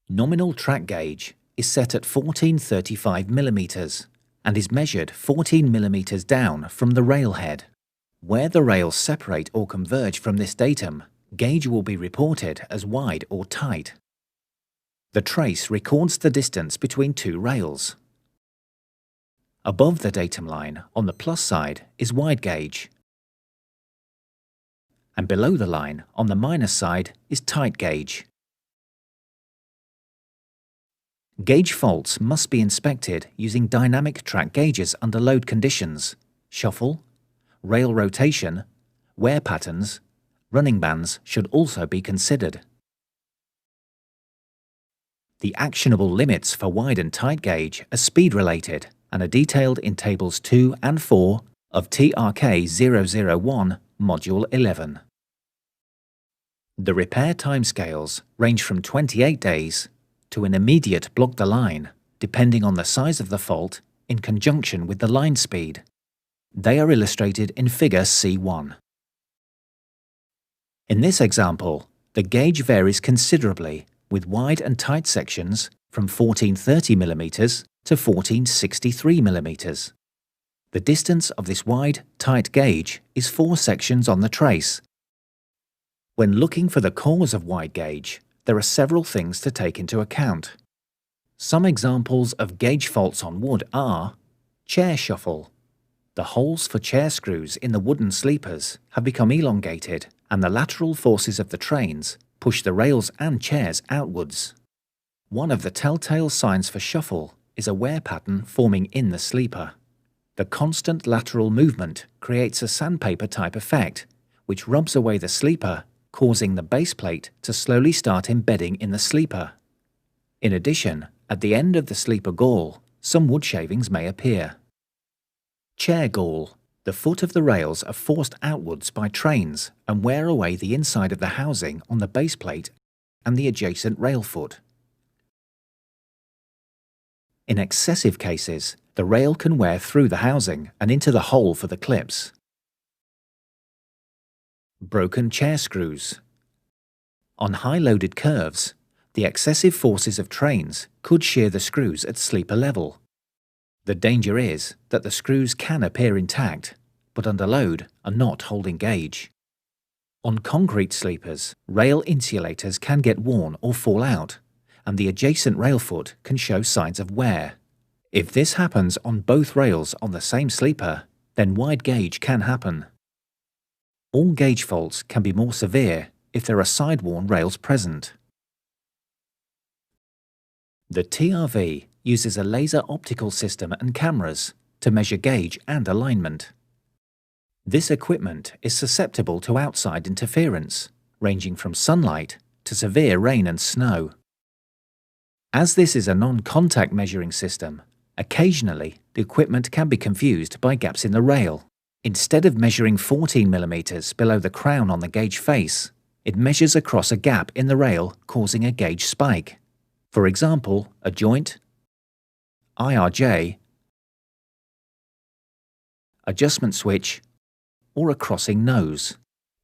Nominal track gauge is set at 1435 mm and is measured 14 mm down from the rail head. Where the rails separate or converge from this datum, gauge will be reported as wide or tight. The trace records the distance between two rails. Above the datum line, on the plus side, is wide gauge, and below the line, on the minus side, is tight gauge. Gauge faults must be inspected using dynamic track gauges under load conditions, shuffle, rail rotation, wear patterns, running bands should also be considered. The actionable limits for wide and tight gauge are speed-related and are detailed in Tables 2 and 4 of TRK 001 Module 11. The repair timescales range from 28 days to an immediate block the line, depending on the size of the fault in conjunction with the line speed. They are illustrated in Figure C1. In this example, the gauge varies considerably, with wide and tight sections from 1430 mm to 1463 mm. The distance of this wide, tight gauge is 4 sections on the trace. When looking for the cause of wide gauge, there are several things to take into account. Some examples of gauge faults on wood are chair shuffle. The holes for chair screws in the wooden sleepers have become elongated, and the lateral forces of the trains push the rails and chairs outwards. One of the telltale signs for shuffle is a wear pattern forming in the sleeper. The constant lateral movement creates a sandpaper-type effect, which rubs away the sleeper, causing the base plate to slowly start embedding in the sleeper. In addition, at the end of the sleeper gall, some wood shavings may appear. Chair gall. The foot of the rails are forced outwards by trains and wear away the inside of the housing on the base plate and the adjacent rail foot. In excessive cases, the rail can wear through the housing and into the hole for the clips. Broken chair screws. On high-loaded curves, the excessive forces of trains could shear the screws at sleeper level. The danger is that the screws can appear intact, but under load are not holding gauge. On concrete sleepers, rail insulators can get worn or fall out, and the adjacent rail foot can show signs of wear. If this happens on both rails on the same sleeper, then wide gauge can happen. All gauge faults can be more severe if there are side-worn rails present. The TRV uses a laser optical system and cameras to measure gauge and alignment. This equipment is susceptible to outside interference, ranging from sunlight to severe rain and snow. As this is a non-contact measuring system, occasionally the equipment can be confused by gaps in the rail. Instead of measuring 14 mm below the crown on the gauge face, it measures across a gap in the rail, causing a gauge spike. For example, a joint, IRJ, adjustment switch, or a crossing nose.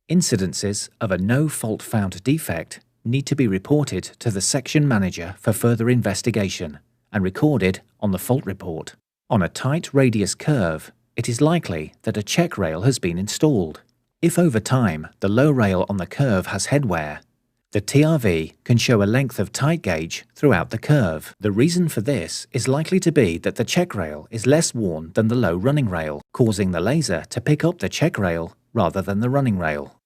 Incidences of a no-fault found defect need to be reported to the section manager for further investigation and recorded on the fault report. On a tight radius curve, it is likely that a check rail has been installed. If over time the low rail on the curve has headwear, the TRV can show a length of tight gauge throughout the curve. The reason for this is likely to be that the check rail is less worn than the low running rail, causing the laser to pick up the check rail rather than the running rail.